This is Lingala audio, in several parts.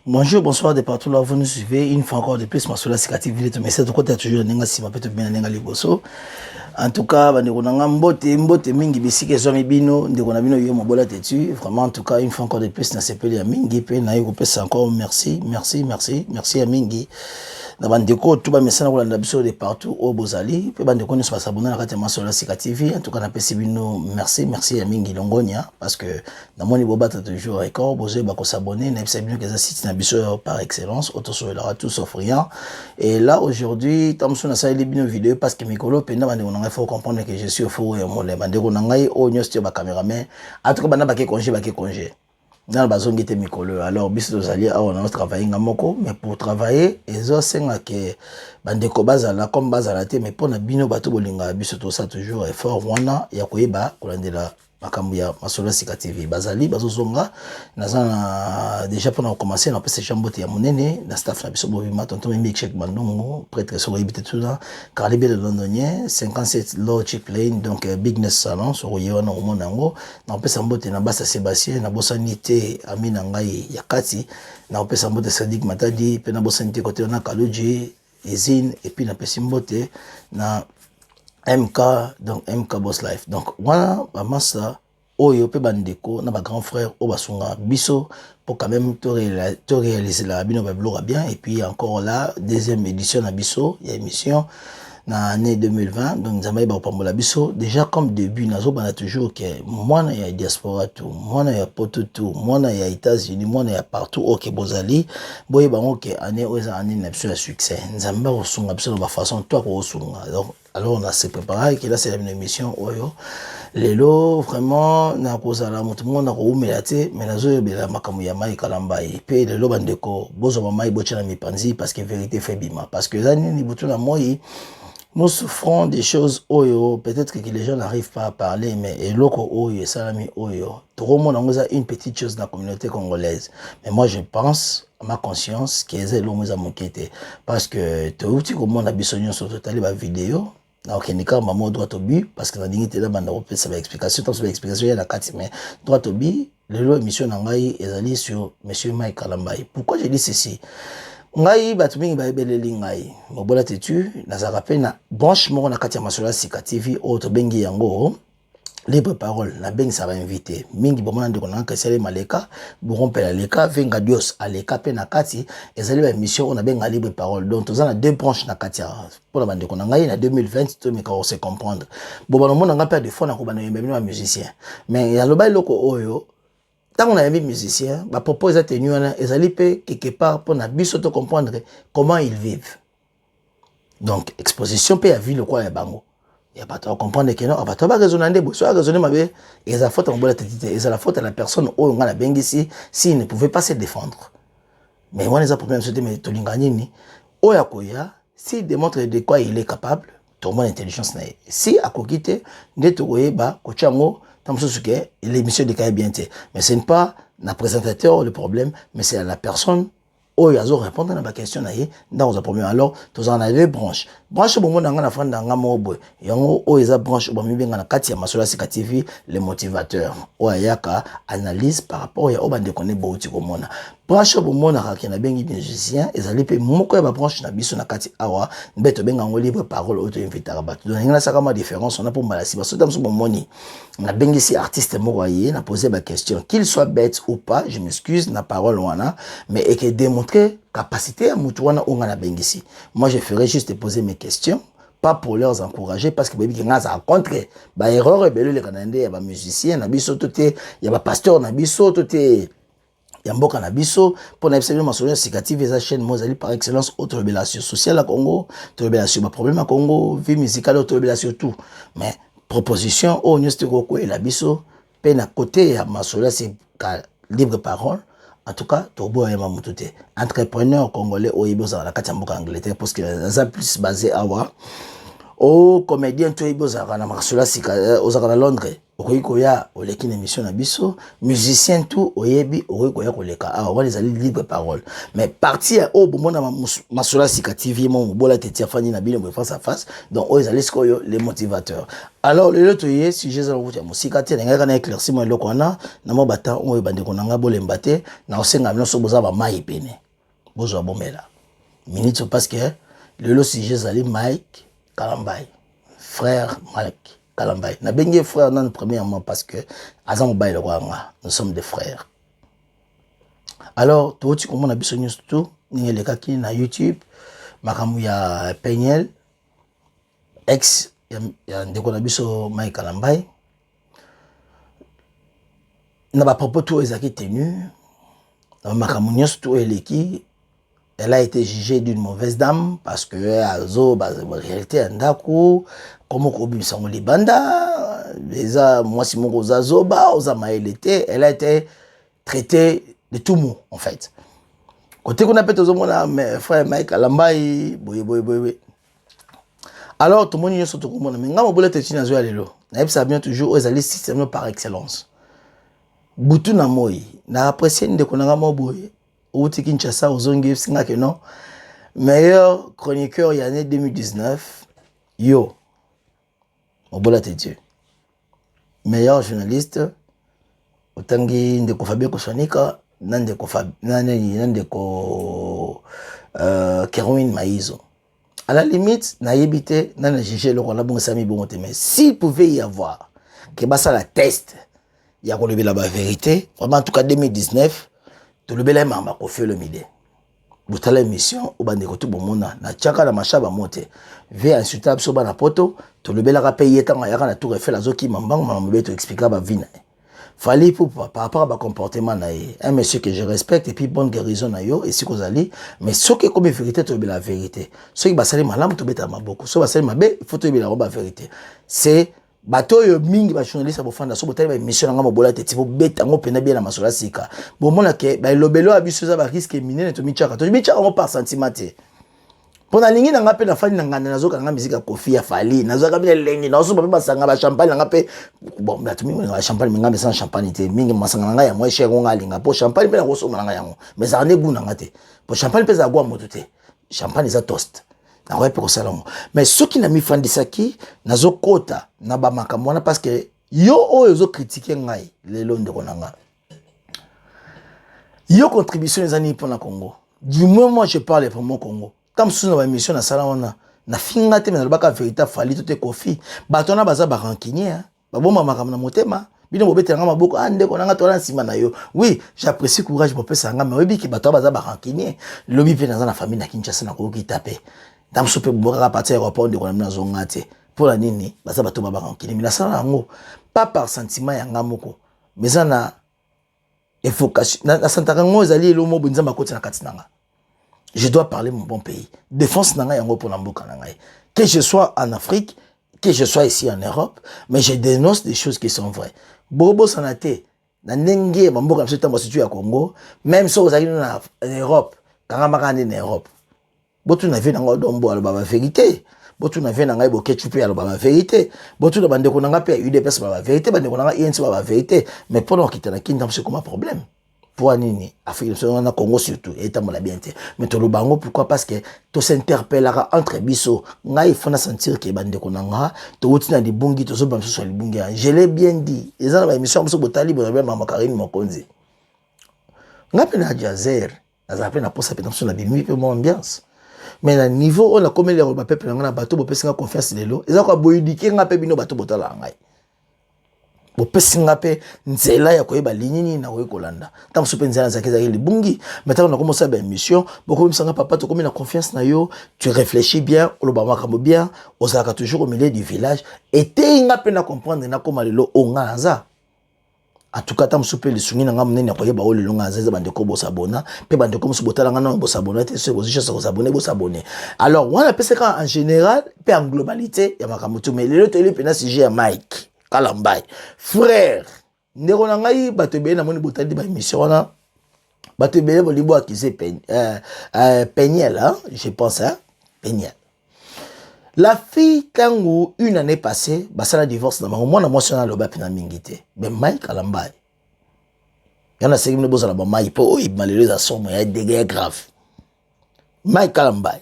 Bonjour, bonsoir de partout là où vous nous suivez. Une fois encore de plus, ma sola cicative, mais c'est de côté toujours nenga si ma peut bien nenga liboso. En tout cas, bandeko nanga mbote mingi bisike zomi bino, ndeko na bino yo mobola tetu. Vraiment en tout cas, une fois encore de plus na sepeli ya mingi pe na yo pesa encore merci à mingi. Na bandeko tout ba mesana ko landa biso de partout au Bozali, pe bandeko ni so s'abonner na kati ma sola cicative. En tout cas, na pesi bino merci à mingi longonia parce que na moni bobata toujours record, bozo ba ko s'abonner na pesi bino que ça site na biso par excellence, auto sur la tout sauf rien. Et là aujourd'hui, tamso na sali bino vidéo parce que mikolo penda bandeko il faut comprendre que je suis au four et au monde. Bandeko nangai o nyos ba caméraman. En tout cas bana ba congé. Dans la zone qui était mikolo. Alors biso tozali on a travaillé ngamoko mais pour travailler ezo senga que bandeko bazala comme bazala te mais pour na bino bato bolinga biso to ça toujours effort wana ya koyeba kolandela makambo ya masola cicative bazali bazozonga nazana déjà pour commencer na pese chambote ya monene na staff na biso bobima tonton Mimi Check Bandongo prêtre so yibite tout là Carlibé le londonien 57 Low Chip Lane donc Bigness Salon so yewa na omonango na pese mbote na basa Sébastien na bosanité amina ngai ya kati na pese mbote Sadik Matadi pe na bosanité côté na Kaluji Ezine et puis na pese mbote na MK, donc MK Boss Life. Donc, voilà, massa, oyo pe bandeko, na ba grand frère, obasunga biso, pour quand même te réaliser la bino bien. Et puis encore là, deuxième édition na biso, il y a émission, na année 2020, donc nous avons pas la biso. Déjà comme début, nous avons toujours que moi na ya diaspora tout, moi na ya poto tout, moi na ya États-Unis, moi na ya partout au Bozali, boye bango que année oza année na biso ya succès. Nous avons osunga biso de façon toi ko osunga. Donc alors on a se préparé que là c'est une émission oyo. Lelo vraiment na kozala tout le monde na ko umelate mais nazo bela makamu ya mai kalambai. Pe lelo bandeko bozo mai bochana mipanzi parce que vérité fait bima parce que zani ni butuna moi nous souffrons des choses oyo, peut-être que les gens n'arrivent pas à parler, mais et loko oyo, salami oyo, tout le monde a une petite chose dans la communauté congolaise. Mais moi je pense, à ma conscience, que c'est l'homme à m'inquiéter. Parce que tout le monde a besoin sur total la vidéo. Na okenika maman droit au but parce que la dignité là banda opé ça va explication tant sur l'explication il y a la carte mais droit au but le émission nangai ezali sur monsieur Mike Kalambai. Pourquoi je dis ceci? Ngai batu mingi ba ebeleli ngai mobola tetu nazaka pe na branche moko na kati ya masola cicative o to bengi yango libre parole na bengi ça va inviter mingi bomona ndeko na kasele maleka borompela leka venga dios aleka pe na kati ezali ba émission on a benga libre parole donc toza na deux branches na kati ya pour la bande ko na ngai na 2020 to me ka se comprendre bomona mona nga pe de fois na ko bana yembe ba musicien mais ya loba loko oyo. Tant qu'on a un musicien, ma propose à tenir quelque part pour biso te comprendre comment ils vivent. Donc, exposition peut y avoir le quoi ya bango. Il y a pas à comprendre que non, on va pas raisonner de soit raisonner ma bé et la faute en bonne tête et la faute à la personne où on a bengi ici s'il ne pouvait pas se défendre. Mais moi les a problème c'était mais tolingani ni oya koya s'il démontre de quoi il est capable, tout le monde intelligence na. Si à kokite ndeto oyeba kochango l'émission de bien mais ce n'est pas le présentateur le problème mais c'est à la personne où ils ont répondu à ma question dans un premier alors tous en avez branche au moment dans la fin dans gamme et en haut ils ont branche au milieu dans la quatrième masola cicative les motivateurs ou ayaka analyse par rapport à au bande connaît beaucoup au monde branche au moment dans qui na bengi musicien ils allaient payer moko ba branche na biso na kati awa beto benga ngo libre parole auto inviter ba donc il y a ça comme différence on a pour malasi parce que dans ce moment na bengi si artiste moko yé na poser ma question qu'il soit bête ou pas je m'excuse na parole wana mais et que démontrer capacité à mutuana on a bengi moi je ferais juste poser mes questions pas pour leur encourager parce que baby nga za contre ba erreur ebele le kanande ya ba musicien na biso toté ya ba pasteur na biso toté ya mboka na biso pour na observer masola cicative eza chaîne mozali par excellence autre révélation sociale à Congo autre révélation ba problème à Congo vie musicale autre révélation tout mais proposition au nyeste ko et la biso pe na côté ya masola c'est libre parole. En tout cas, Tobo et Mamoutoute, entrepreneur congolais au Iboza, la Katamboka Angleterre, parce que c'est plus basé à voir. Au comédien Toiboza, la Marcela Sika, aux Londres, Okoya oleki na émission na biso musicien tout oyebi okoya koleka ah on les aller libre parole mais partir au bon na masula sikative mon bola tetia fani na bino face à face donc aux aller skoyo les motivateurs alors le loto yé si j'ai za route ya musika te nga na éclairci moi eloko wana na mo bata o bande ko nanga bolemba te na osenga bino so boza ba mai pene bozo bomela minute parce que le lo si j'ai allé Mike Kalambai frère Mike Kalambay. Na bengue frère non premièrement parce que azan bail le roi nous sommes des frères. Alors tout comme on a besoin tout ni les kaki na YouTube makamu ya Peniel ex ya ndeko na biso Mike Kalambay. Na ba propos tout ezaki tenu na makamu nyos tout eleki. Elle a été jugée d'une mauvaise dame parce que azo réalité andako comme kobimisa ngo libanda les moi si mon zazoba oza maelete elle a été traitée de tout mot en fait côté qu'on appelle tout mon frère Mike Alambai boy alors tout le monde y surtout comme on mais ngamo bolete tina zo alelo na ça bien toujours aux alliés système par excellence butu na moi na apprécier ndeko na ngamo boy ou Kinshasa aux ongi singa que non meilleur chroniqueur y année 2019 yo Obola Dieu meilleur journaliste otangi ndeko Fabien Kosonika nandeko Kerwin Maizo à la limite na yebité na juger le roi bon sami bon mais s'il pouvait y avoir que basa la test il y a la vérité vraiment en tout cas 2019 tout le bel mamba ko fait le midi butala émission au bande ko tout bon mona na tchaka na machaba monte ve insultable so bana poto tout le bel rapayé tant ya na tout refait la zoki mambango mambe to expliquer ba vina fallait pour par rapport à ba comportement na un monsieur que je respecte et puis bonne guérison na yo et si ko zali mais ce que comme vérité to la vérité ce qui ba sali malam to beta maboko so ba sali mabe il faut to la vérité c'est bato yo mingi ba journaliste ba fanda so botali ba émission nga mobola te tipo beta ngo pena bien na masola sika bon mona ke ba lobelo abiso za ba risque minene to michaka ngo par sentiment pona lingi na nga pe na fali na ngana nazo kanga musique ya Kofi ya Fali nazo ka bien lengi na so ba sanga ba champagne nga pe bon bato mingi na champagne minga sans champagne te mingi masanga nga ya moi cher nga linga po champagne pe na ko so nga yango mais ça ne goût nga te po champagne pe za gwa moto te champagne za toast na ouais pour salon mais ceux qui n'a mis fandisaki nazo kota na ba makamwana parce que yo oyo critiquer ngai le londe konanga yo contribution les années pour la Congo du moins moi je parle pour mon Congo comme sous na émission na salon na finga te na baka vérité Fali tout te Kofi batona baza ba rancunier ba bomba makamna motema bino bobetanga maboko ande konanga tola nsima na yo oui j'apprécie courage pour pesa nga mais obi ki bato baza ba rancunier lobi pe na famille na Kinshasa na ko ki taper dans ce peu boka partir aéroport de kona zonga te pour la nini baza bato baba rancunier mais na sala ngo pas par sentiment ya ngamoko mais na évocation na santaka ngo ezali elo mo bonzamba koti na katinanga je dois parler mon bon pays défense nanga yango pour na mboka nanga que je sois en Afrique que je sois ici en Europe mais je dénonce des choses qui sont vraies bobo sanate na ndenge mboka mso tambo situé à Congo même si vous allez en Europe kanga makande en Europe botu na vie nanga dombo alo baba vérité botu na vie nanga boke chupe alo baba vérité botu na bande ko nanga pe UDPS baba vérité bande ko nanga INC baba vérité mais pendant qu'il t'a kinda c'est comme un problème pour nini Afrique na Congo surtout et tamola bien te mais to lo bango pourquoi parce que to s'interpellera entre biso ngai fona sentir que bande ko nanga to utina di bungi to so bamso so li bungi je l'ai bien dit les gens ba émission so botali bo ba mama Karine Mokonzi ngape na jazer azape na posa pe dans la bimi pe mon ambiance mais na niveau on a comme les ba peuple na bato bo pesinga confiance lelo eza ko boyudike ngape bino bato botala ngai bo pesinga pe nzela ya koyeba linini na koyi kolanda tam so pe nzela za kezaki libungi maintenant on a commencé ba émission beaucoup me sanga papa to comme na confiance na yo tu réfléchis bien o lo ba makambo bien ozaka toujours au milieu du village et tenga pe na comprendre na koma lelo ongaza en tout cas tam so pe le sungi na ngamne na koyeba o lelo ngaza bande ko bo sabona pe bande ko so botala ngana bo sabona te so position so sabone bo sabone alors on appelle ça en général pe en globalité ya makambo to mais lelo to le pena sujet ya Mike Kalambai frère ndeko na ngai bato be na moni botali ba émission na bato be bo libo akise Peniel hein je pense hein Peniel La fille, tango, une année passée, bah ça la divorce dans moi na moi sur le bas pina mingité. Mais Mike Kalamba. Il y en a qui me posent là bas Mike pour il malheureux à son il y a des dégâts graves. Mike Kalamba.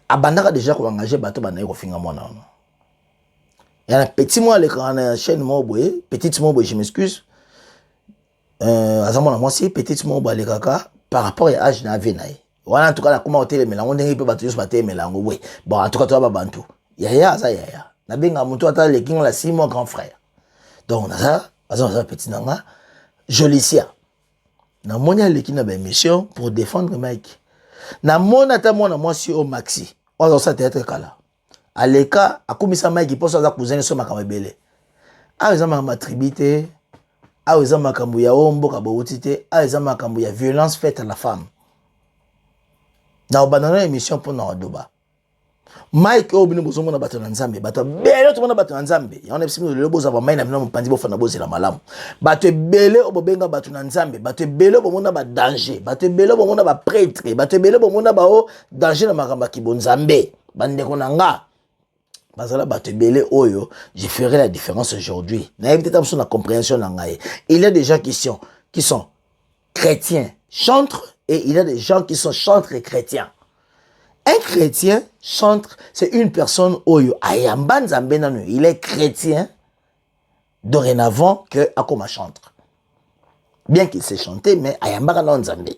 Abandaka déjà ko engager bateau banaye ko finga moi na. Il y a un petit moi les quand chaîne moi boy, petite moi boy, je m'excuse. Azamona moi si petite moi boy les kaka par rapport à âge na venaye. Voilà en tout cas comment hôtel mais là on est peu battu sur bateau mais là oui. Bon en tout cas toi ba bantu. Yaya ça yaya. Na benga mutu ata le king la 6 mois grand frère. Donc on a ça, ça petit nanga Jolicia. Na moni le king na ba mission pour défendre Mike. Na mona ta mona moi si au maxi. On ça théâtre kala. Aleka akumisa Mike pour ça cousin so makamba belé. Ah ils ont ma tribité. Ah ils ont makambu ya ombo ka botité. Ah ils ont makambu ya violence faite à la femme. Na obanana émission pour na doba. Mike obino bozomona bato na nzambe bato bele to mona bato na nzambe ya on epsimi le boza ba mai na bino mpandi bofana bozela malamu bato bele obobenga bato na nzambe bato bele bomona ba danger bato bele bomona ba prêtre bato bele bomona ba o danger na makamba ki bonzambe bande ko nanga bazala bato bele oyo je ferai la différence aujourd'hui na peut-être sur la compréhension na ngai il y a des gens qui sont chrétiens chantres et il y a des gens qui sont chantres et chrétiens. Un chrétien chantre, c'est une personne oyo ayamba nzambe nanu, il est chrétien dorénavant que akoma chantre. Bien qu'il sait chanter mais ayamba na nzambe.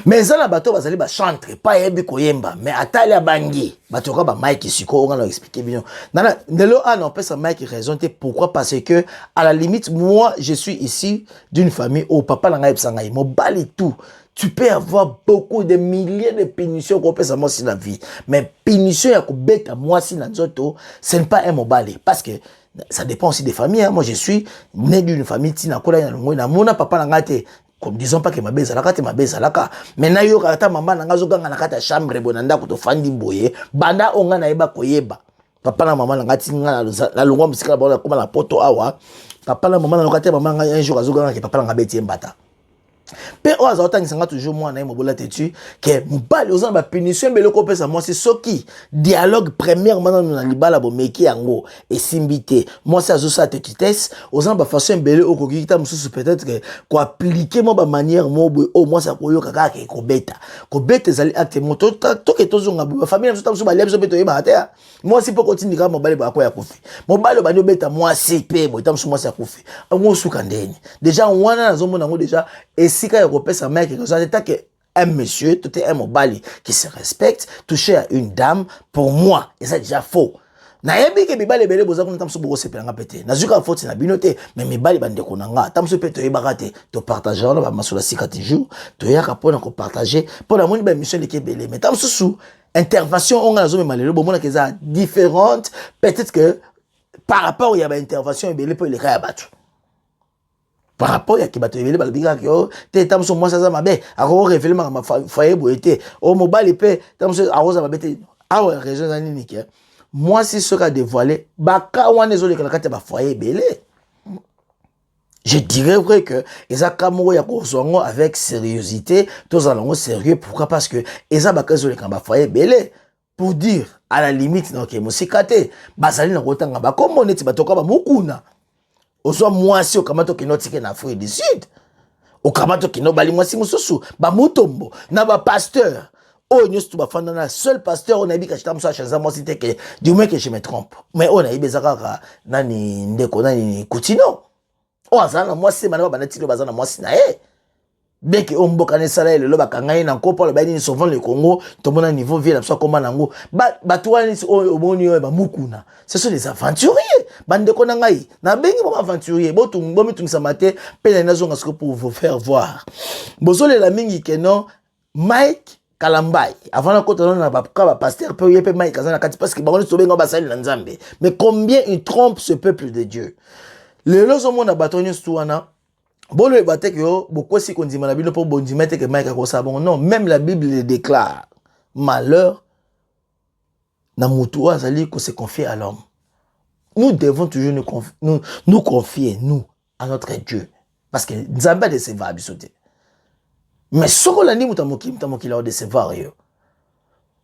Mais ça la bateau bazali ba chantre pas yebi koyemba mais atali abangi bateau ka ba Mike siko on va expliquer bien. Nana ndelo a non pesa Mike raison pourquoi parce que à la limite moi je suis ici d'une famille où papa la ngai psanga mo bali tout. Tu peux avoir beaucoup de milliers de punitions qu'on peut savoir si la vie. Mais punition à bête à moi si nanzoto, ce n'est pas un mobile. Parce que ça dépend aussi des familles. Hein. Moi, je suis né d'une famille qui n'a pas de papa n'a comme disons pas que ma bête à ma bête à la ca. Mais na yo kata maman n'a pas de kata chambre bonanda ko to fandi boye. Banda onga na eba koyeba. Papa na maman n'a pas la longwa musika ba comme la poto awa. Papa na maman n'a pas maman un jour azoga que papa n'a bête mbata. Pe o azota ngisanga toujours moi na mobola tetu que mobali ozana ba punition mbele ko pesa moi c'est soki dialogue premièrement na libala bo meki yango et simbité moi c'est azosa te kitesse ozana ba façon mbele o kokita mususu peut-être que ko appliquer moi ba manière mo au moins ça ko yoka ka ko beta zali acte moto to ke tozonga ba famille mususu mususu ba lebso beto yeba ta moi si peut continuer ka mobali ba ko ya kofi mobali ba no beta moi CP bo ta mususu moi ça kofi ngo suka ndeni déjà wana nazomona ngo déjà si quand il repère sa mère, un monsieur, tout est un mobali qui se respecte, toucher à une dame, pour moi, et c'est déjà faux. Na yebi ke bibale bele boza ko ntamso boko sepelanga pété. Na zuka faute na binote, mais mibali bande ko nanga, tamso pété yebakate, to partager on ba masula 50 jours, to yaka pona ko partager, pona moni ba mission de bele, mais tamso sous intervention on a zo malelo bo mona keza différente, peut-être que par rapport il y a ba intervention bele pour les rabattu. Par rapport à qui bateau le biga qui te tamso moi ça mabe a révéler ma foyer boité au mobile pe tamso a rosa mabete a raison nani niki moi si ce qu'a dévoilé baka wana zo le kata ba foyer belé je dirais vrai que eza kamoro ya kozongo avec sérieuxité tous allons sérieux pourquoi parce que eza baka zo le kamba foyer belé pour dire à la limite donc musikate basali na kotanga ba comme on est batoka ba mukuna Oso mwasi okamato kino tike na Afrique du Sud. Okamato kino bali mwasi mususu ba mutombo na ba pasteur. Oh nyusu ba fanda na seul pasteur on a dit que j'étais musa chanza moi c'était que du moins que je me trompe. Mais on a ibezaka nani ndeko nani Coutinho. Oh azana mwasi bana ba banati bazana mwasi na e. Bien que on boka ne sala le loba kangai na kopo le bani souvent le Congo to mona niveau vie la so koma nango ba toani o moni o ba mukuna ce sont les aventuriers bande ko nangai na bengi ba aventurier botu ngomi tumisa mate pe na zonga ce pour vous faire voir bozole la mingi que non Mike Kalambai avant la côte na ba pasteur pe yepe Mike kazana kati parce que ba on so benga ba sali na nzambe mais combien il trompe ce peuple de Dieu le lozo mona batonyo stuana. Bon, le batek yo, beaucoup si qu'on dit la Bible pour bon dire que Mike a ça bon non, même la Bible le déclare. Malheur na mutua zali ko se confier à l'homme. Nous devons toujours nous confier nous à notre Dieu parce que Nzamba de se va bisoter. Mais soko la ni mutamoki la de se voir yo.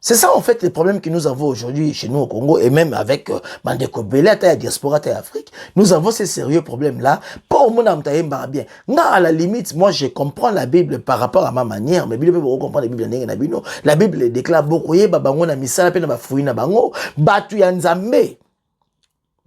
C'est ça en fait les problèmes que nous avons aujourd'hui chez nous au Congo et même avec Mandeko Belé, à la diaspora, à l'Afrique. Nous avons ces sérieux problèmes-là. Pas au monde bien. À la limite, moi je comprends la Bible par rapport à ma manière, mais Bible peut comprendre la Bible. La Bible déclare beaucoup, babango na misala pe na bafuyi na bango, batu ya nzambe.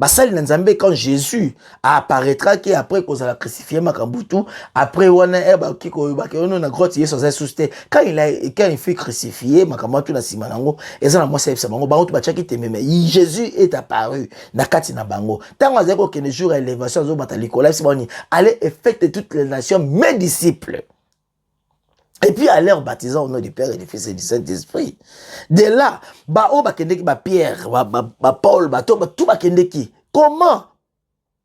Basali na nzambe quand Jésus apparaîtra qui après qu'on a crucifié makambutu après wana kiko bakeono na grotte yeso za susté quand il fut crucifié makambutu na simanango eza na moi c'est bango bango ba tchaki tememe Jésus est apparu na kati na bango tango azako que le jour élévation zo batali kola siboni allez effectuer toutes les nations mes disciples. Et puis à leur baptisant au nom du Père et du Fils et du Saint-Esprit. De là, kendeki Pierre, Paul, tout kendeki. Comment?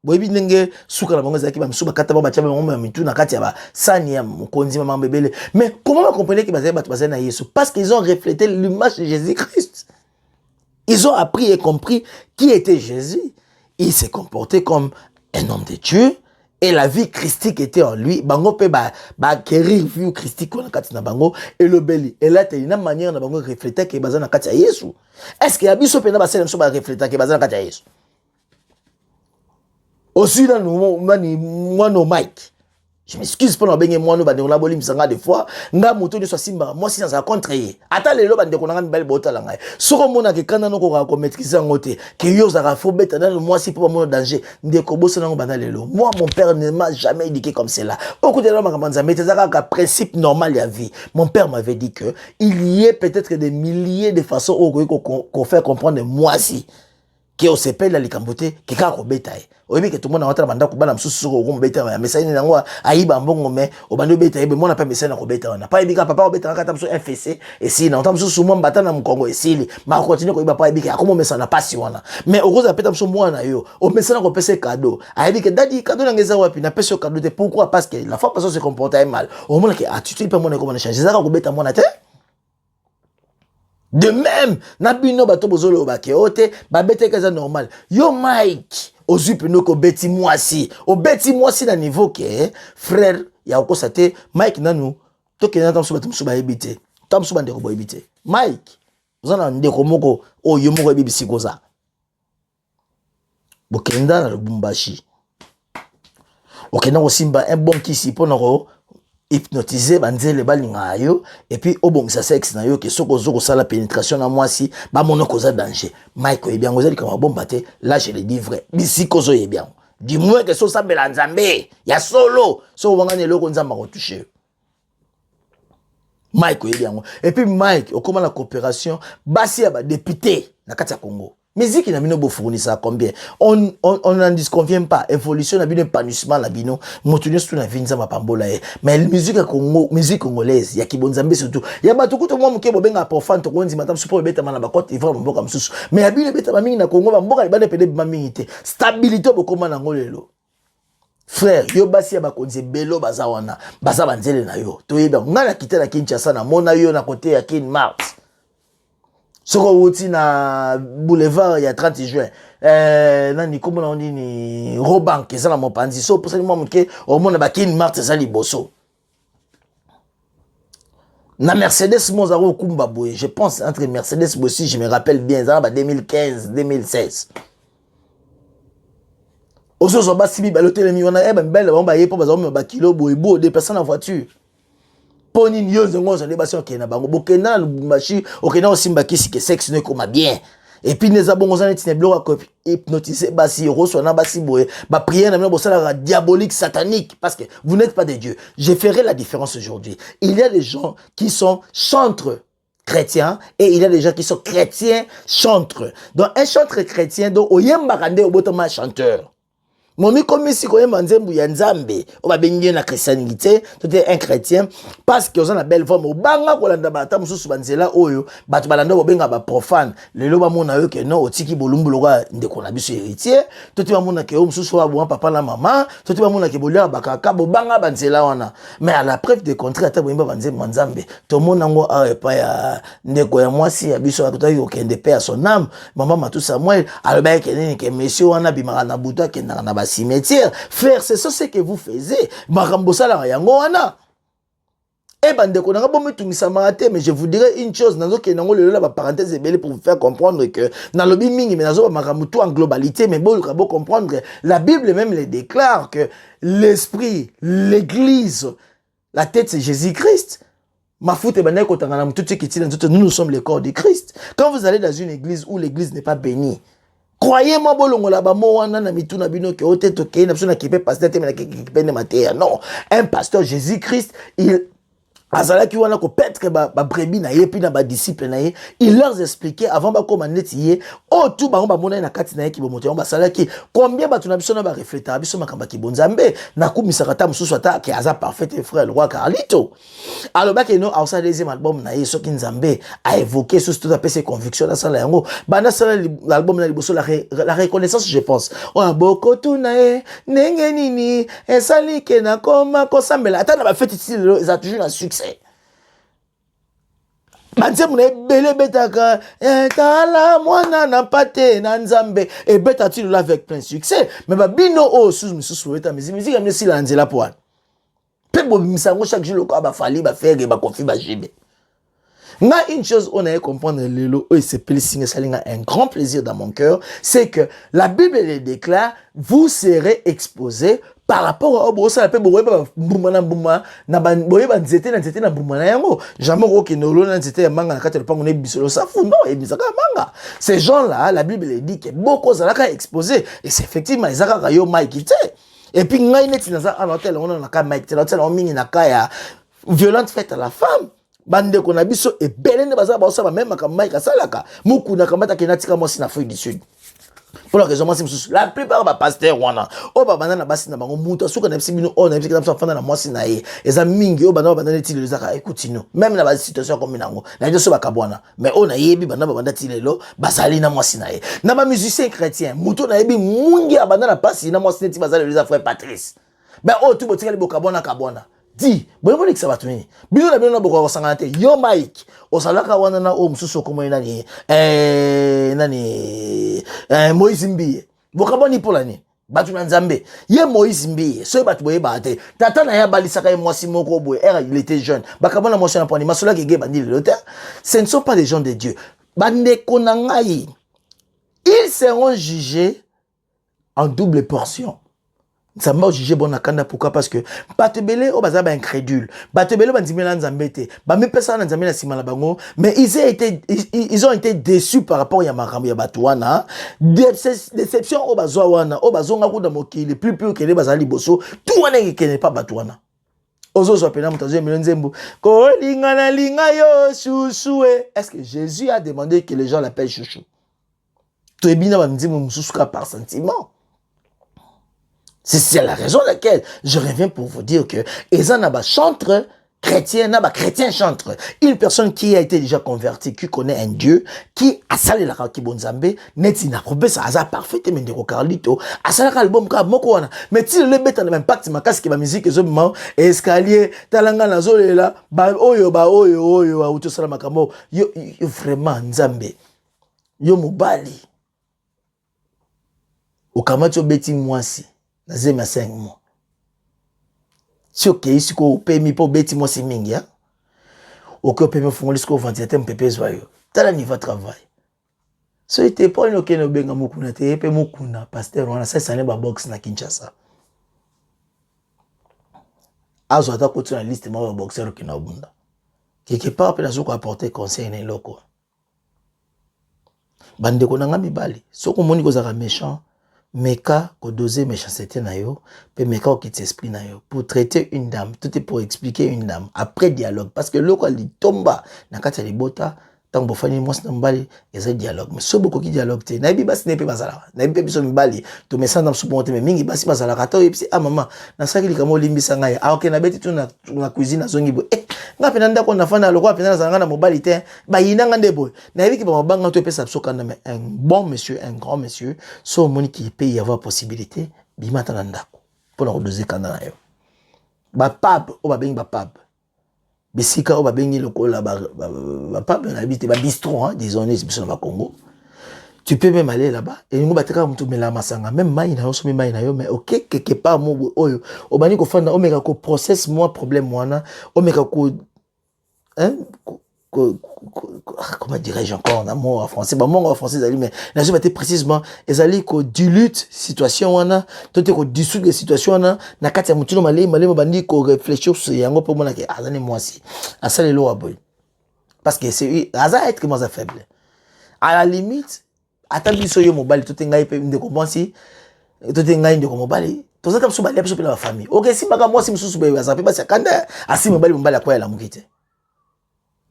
Boyebi ndenge suka na bango zaki ba msuba kata ba chama ngomba mitu na kati ya ba sani ya mkonzi mama bebele. Mais comment on comprenait qu'ils basaient na Yesu? Parce qu'ils ont reflété l'image de Jésus-Christ. Ils ont appris et compris qui était Jésus. Il s'est comporté comme un homme de Dieu. Et la vie christique était en lui. Bango pe ba acquérir vie christique na kati na bango et le beli. Et là, une manière na bango refléter que bazana kati ya Yesu. Est-ce que abiso pe na ba sele mso ba refléter que bazana kati ya Yesu? Aussi dans nous Mike. Je m'excuse pour nous moi nous bande on a boli misanga des fois nga moto de simba moi si ça contre yé ata lelo bande ko nga mbele bota la ngai soko mona ke kana no ko maîtriser ngote ke yo za ka fo beta dans moi si pour mon danger ndeko boso nango banda lelo moi mon père ne m'a jamais éduqué comme cela beaucoup de gens makambanza mais ça ka principe normal ya vie mon père m'avait dit que il y a peut-être des milliers de façons qu'on fait comprendre moi si qui au sepel la likambote qui ka ko betaye oyebi ke tout monde na banda ko bana msusu ko beta ya message na ngwa ayiba mbongo me obando beta yebe mona pa message na ko beta na pa yebi ka papa obeta ka tamso FC et si na tamso mo mbata na mkongo esili ma continue ko iba pa yebi ke akomo message na pasi wana mais okoza peta mso mwana yo o message na ko pese cadeau ayebi ke dadi cadeau na ngeza wapi na pese cadeau te pourquoi parce que la fois personne se comportait mal o mona ke attitude pa mona ko mona changer ça ko beta mona te. De même, nabino bato bozolo bakeote, babete kaza normal. Yo Mike, ozupi ko beti mwasi. O beti mwasi na niveau ke, frère, ya okosate, Mike nanu, toke na tamsu batum suba ebite. Tamsu bande ko bo ebite. Mike, ozana ndeko moko o yo moko ebibisi koza. Bokenda na Lubumbashi. Okenda ko simba un bon kisi pona ko hypnotiser banzele balinga yo et puis obongisa sexe na yo ke soko zoko sala pénétration na moi si ba mono koza danger Mike e bien ngozali kama bomba te là je le dis vrai bisiko zo e bien du moins que so sambela nzambe ya solo so bangane loko nzamba ko toucher Mike e bien et puis Mike okoma la coopération basi ya ba député na kati ya Congo. Musique na bino bo fournir combien on n'en disconvient pas évolution na bino épanouissement la bino motunyo tout na vinza mapambola mais musique ya Congo musique congolaise ya kibonzambe surtout ya bato kuto mwa mke bobenga profane to konzi matam support beta mana ba Côte d'Ivoire mboka msusu mais ya bino beta ba mingi na Congo ba mboka libane pede ba mingi te stabilité bokoma na ngolelo frère yo basi ya bakonzi belo baza wana baza banzele na yo to yeba ngala kitela Kinshasa na mona yo na côté ya King Mars. Soko wuti na boulevard ya 30 juin nani komo na ndi ni Robank ezala mopanzi so pour ça moi mke au mona ba King Mart ezali boso na Mercedes Mozaro kumba boye je pense entre Mercedes aussi je me rappelle bien ça ba 2015 2016 ozo zo ba sibi ba l'hôtel mi wana ba mbele ba yepo ba zo ba kilo boye bo des personnes en voiture poni nyozo ngozo ne basi okena bango bokena Lubumbashi okena osimba kisi ke sexe ne koma bien et puis les abongo za netine bloka ko hypnotiser basi roso na basi boye ba prière na bo sala diabolique satanique parce que vous n'êtes pas des dieux. Je ferai la différence aujourd'hui. Il y a des gens qui sont chantres chrétiens et il y a des gens qui sont chrétiens chantres. Donc un chantre chrétien donc oyemba kande obotoma chanteur. Momi comme si koyemba nzembu ya nzambe oba bengi na christianité tu es un chrétien parce que on a belle forme obanga kolanda bata mususu banzela oyo batu balanda bobenga ba profane lelo ba mona yo ke no otiki bolumbulo kwa ndeko na biso héritier to te ba mona ke o mususu wa bon papa na maman to te ba mona ke bolia bakaka bobanga banzela wana mais à la preuve de contraire ta boyemba banzembu nzambe to mona ngo a pa ya ndeko ya mwasi ya biso akutaki okende pe à son âme maman Matou Samuel alba ke nini ke monsieur wana bimaka na buta ke na cimetière. Frère, c'est ça ce que vous faisiez. Marambosala yango wana. Eh ben, on a bon mais je vous dirais une chose, dans la parenthèse pour vous faire comprendre que dans le biming, mais dans en globalité, mais bon, vous comprendre que la Bible même les déclare que l'esprit, l'église, la tête c'est Jésus-Christ. Ma foute est banale quand nous sommes le corps de Christ. Quand vous allez dans une église où l'église n'est pas bénie, croyez-moi, non, un pasteur Jésus-Christ, azalaki wana ko petre ba brebis na ye puis na ba disciple na ye, il leur expliquait avant ba koma neti ye o tout ba ba mona na kati na ye ki bo moto ba salaki combien ba tuna biso na ba refléter biso makamba ki bonzambe na kumisaka ta mususu ata ki aza parfait frère le roi Carlito. Alors ba ke no au sa deuxième album na ye soki nzambe a évoqué sur tout à ses convictions na sala yango bana sala l'album na liboso la reconnaissance je pense o boko tu na ye nenge nini esali ke na koma ko sambela ata na ba fête ici ça toujours un succès. Banze muna ebele betaka tala mwana na pate na nzambe et beta tu là avec plein succès mais ba bino o sous misusu eta musique amne si la nzela po wana pe bo misango chaque jour ko ba fali ba faire ba confi ba jibe na une chose on a comprendre lelo et c'est plaisir salinga un grand plaisir dans mon cœur c'est que la Bible le déclare vous serez exposés par rapport à bossa la pe boye ba mbuma na ba boye ba nzete na mbuma na yango jamais ko ke nolo na nzete ya manga na kati le pango ne bisolo safu non et bisaka manga ces gens là la Bible le dit que beaucoup zalaka exposé et c'est effectivement ezaka yo Mike et puis ngai neti na za hôtel on na ka Mike hôtel on mingi na ka ya violente faite à la femme bande ko na biso e belende baza ba osaba même ka Mike asalaka mukuna kamata kenatika mosi na Afrique du Sud. Pour la raison, la plupart des pasteurs, on va banana bassin bango muta suka na bisibino on a bisika na fanda na mwasi na ye eza mingi o banana banana ti le zaka écoute nous même na ba situation comme nango na je so bakabwana mais on a yebi banana banana ti lelo basali na mwasi na ye na ba musicien chrétien muto na yebi mungi a banana pasi na mwasi ti bazali les frère Patrice ben o tu botika le bokabwana kabwana di bon on ça va tenir bino na bino na boko sangante yo Mike osalaka wana na o mususu komo nani Moïse Mbiye bokaboni polani batu na nzambe ye Moïse Mbiye so batu boye bate tata na ya balisaka ye mwasi moko boye il était jeune bakabona mwasi na poni masola ke ge bandi le terre ce ne sont pas des gens de Dieu bande konangai ils seront jugés en double portion. Ça m'a jugé bon nakanda pourquoi parce que batebele o bazaba incrédule batebele bandimela nzambete ba me pesa na nzambe na simala bango mais ils ont été déçus par rapport ya makambo ya batuana déception o bazwa wana o bazonga ku da mokili plus que les bazali boso tout wana qui n'est pas batuana ozo so pena mutazo milonzembo ko linga na linga yo chouchou. Est-ce que Jésus a demandé que les gens l'appellent chouchou? To ebina ba nzimu mususuka par sentiment. C'est la raison laquelle je reviens pour vous dire que Ezanaba chantre chrétien, naba chrétien chantre. Une personne qui a été déjà convertie, qui connaît un Dieu, qui a salé la kaki bonzambe, net n'a probé ça a parfait mais de Carlito, a salé l'album ka moko wana. Mais si le bet en impact ma casque ma musique zo moment escalier talanga na zo là ba oyo auto sala makambo yo vraiment nzambe. Yo mobali. Okamati obeti mwasi. Nazema 5 mois. Si ok, ici ko pemi po beti mo si mingi ya. Ok pemi fongoli sko ventilateur mpepe zwayo. Tala niveau travail. So ite po ino keno benga mukuna te pe mukuna pasteur wana sa sane ba box na Kinshasa. Azo ata ko tuna liste ma ba boxer ki na bunda. Quelque part pe na zo ko apporter conseil na loko. Bande ko na ngami bali. Soko moni ko zaka méchant. Meka ko doser méchanceté na yo, pe meka ko quitte esprit na yo pour traiter une dame, tout est pour expliquer une dame après dialogue parce que loko li tomba na kati ya libota tant bo fani mwasi na mbali eza dialogue mais so boko ki dialogue te na bi basi ne pe bazala na bi pe biso mbali to mesana na supo te mingi basi bazala kata yepsi ah maman na saki likamo limbisa ngai ah ok na beti tu na cuisine zongi bo nga pe nanda ko na fana loko pe na zanga na mobali te ba yinanga ndebo na bi ki ba mabanga to pe sa so kana mais un bon monsieur un grand monsieur so moni qui peut y avoir possibilité bimata na ndako pour la doser kana na yo ba pap o ba bengi ba pap bisika o ba bengi lokola ba pap na bité ba bistrot hein disons biso na Congo. Tu peux même aller là-bas et nous bateka mutu mela masanga même mai na yo so mai na yo mais ok quelque part mo oyo o bani ko fanda o meka ko process moi problème wana o meka ko hein, comment dirais-je encore en amour en français, bon mot en français ezali mais na je été précisément ezali ko dilute situation wana to te ko dissoudre situation wana na kati ya mutino malema bandi ko réfléchir sur yango pour mona ke azani mwasi asale lo aboy parce que c'est aza être moins faible à la limite atandi so yo mobali to te ngai pe ndeko mwasi to te ngai ndeko mobali to zaka so bali apiso pe na famille OK si baka mwasi msusu be aza pe ba sakanda asi mobali mobali akoya la mukite.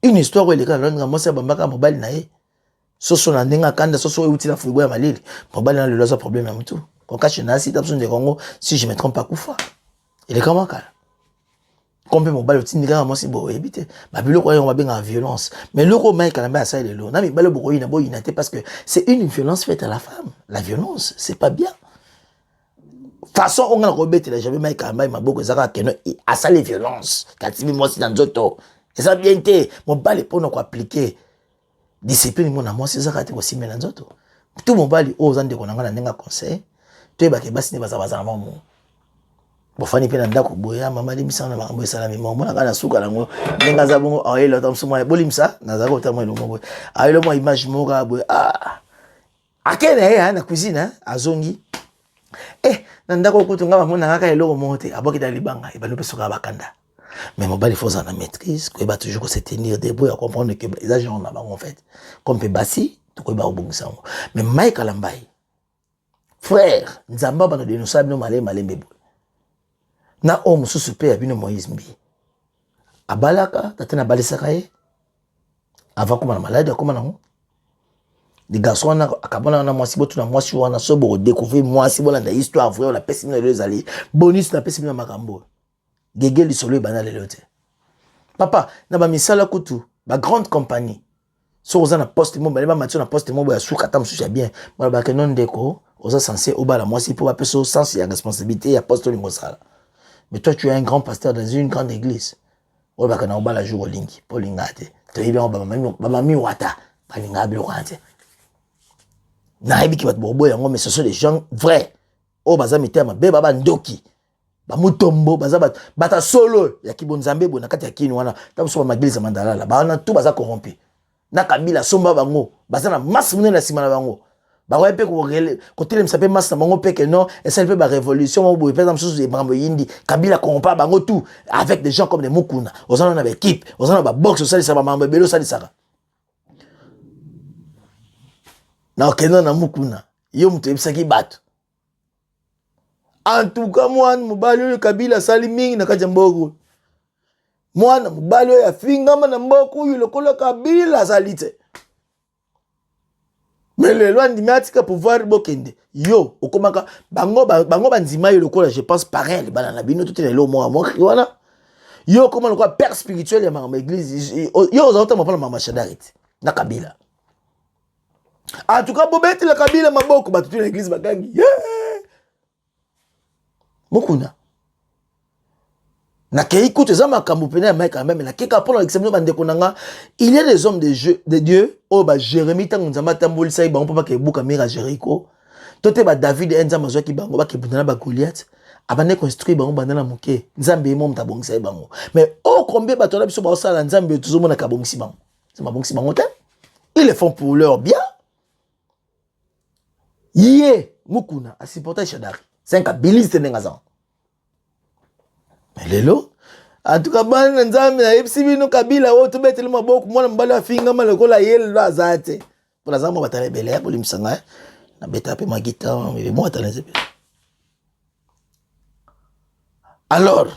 Une histoire où les gars l'on commence à bambaka mobile nae soso na ndenga kanda soso uti la frigo ya malili mobile na le loza problème ya mtu quand cache na si t'as besoin de Congo si je me trompe pas kufa il est comment kala comme mobile uti ndika moi si bo éviter ba bilo ko on va bien en violence mais le ko mai kala ba ça le lo na mi balo boko ina bo inate parce que c'est une violence faite à la femme la violence c'est pas bien façon on a rebête la jamais mai kala ba maboko zaka keno a ça les violences katimi moi si dans nzoto. Et ça bien été, mon bal pour nous appliquer discipline mon amour c'est ça quand tu aussi mais nzoto. Tout mon bal aux ande qu'on a nga conseil. Tu ba ke basi ne baza maman. Bo fani pe na ndako boya mama limisa na makambo esala mi maman na kana suka nango ndenga za bongo ayelo tamso mo bolimsa na za ko tamwe lo mo. Ayelo mo image mo ka boya akene na cuisine azongi. Na ndako ko tunga mama na kaka eloko mote aboki ta libanga e balope soka bakanda. Mais mon bal, il faut en maîtrise, qu'il va toujours se tenir debout et comprendre que les agents en fait. Comme peut bassi, tout quoi au bon sang. Mais Mike Alambay, frère, Nzamba bano de nous sables nous malé bébé. Na homme sous super abino Moïse mbi. Abalaka, tatena balisakaye. Avant comme la maladie, comme non. Les garçons na akabona na mwasi botu na mwasi wana so bo découvrir mwasi bona na histoire vraie la pessimine les alliés. Bonus na pessimine makambo. Gégé li solo banal lelote. Papa, na ba misala kutu, ba grande compagnie. So oza na poste mo, ba matio na poste mo ya souka tam soucha bien. Ba ba kenon ndeko, oza censé obala moi si pour ba peso sens ya responsabilité ya poste li ngosala. Mais toi tu es un grand pasteur dans une grande église. O ba kana obala jour lingi, po lingate. To bien ba mami wata, ba linga bi kwante. Na ebi ki bat bobo yango mais ce sont des gens vrais. O baza mitema be baba ndoki. Ba mutombo baza bata solo ya kibonzambe bona kati ya kini wana tabuso ba maglise mandala ba wana tout baza corrompu na kabila somba bango baza na masse munene na sima na bango ba wa pe ko tele msape masse na bango pe que non et ça peut ba révolution mo bo par exemple sous brambo yindi kabila corrompa bango tout avec des gens comme des mukuna ozana na ba équipe ozana ba boxe osali sa ba mambo belo sali saka na okena na mukuna yo muto ebisaki bato. En tout cas, moi, mobali kabila sali mingi na kaja mbogo. Mwana mobali ya fingama na mbogo yu lokola kabila salite. Mais le loin dimatika pouvoir bokende. Yo, okomaka bango banzima yu lokola je pense pareil bana na bino tout le mo wana. Yo comment le quoi père spirituel ya ma église yo ozauta mapana mama shadarite na kabila. En tout cas bobeti la kabila maboko batutu na église bagangi. Yeah! Mokuna. Na kei écoute za makambo pena ya Mike même na keka pour l'examen bande konanga il y a des hommes de Dieu oh ba Jérémie tango nzamba tambolisa ba on pas ke buka mira Jéricho tote ba David enza mazwa ki bango ba ke bundana ba Goliath abane construire bango bandana moke nzambe mo mtabongisa bango mais oh combien ba tola biso ba osala nzambe tuzomona ka bongisi bango c'est ma bongisi bango te ils le font pour leur bien yé mukuna a supporter Shadari c'est un kabiliste n'engazan. Mais lelo, en tout cas, ban nzambe na ebisibi no kabila o to betele maboko mwana mbala finga malokola yel la zate. Pour la zamba batale belé pour limsanga na beta pe magita mais moi talenze. Alors,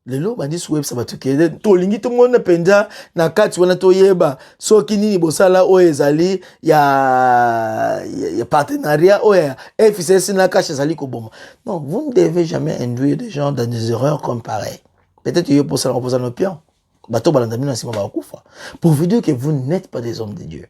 lelo bandi su websa batuke to lingi to mona penja na kati wana to yeba soki nini bosala o ezali ya partenariat o ya FCC na cache ezali ko boma. Non, vous ne devez jamais induire des gens dans des erreurs comme pareil. Peut-être que pour ça on pose nos pions. Bato balandami na sima ba kufa. Pour vous dire que vous n'êtes pas des hommes de Dieu.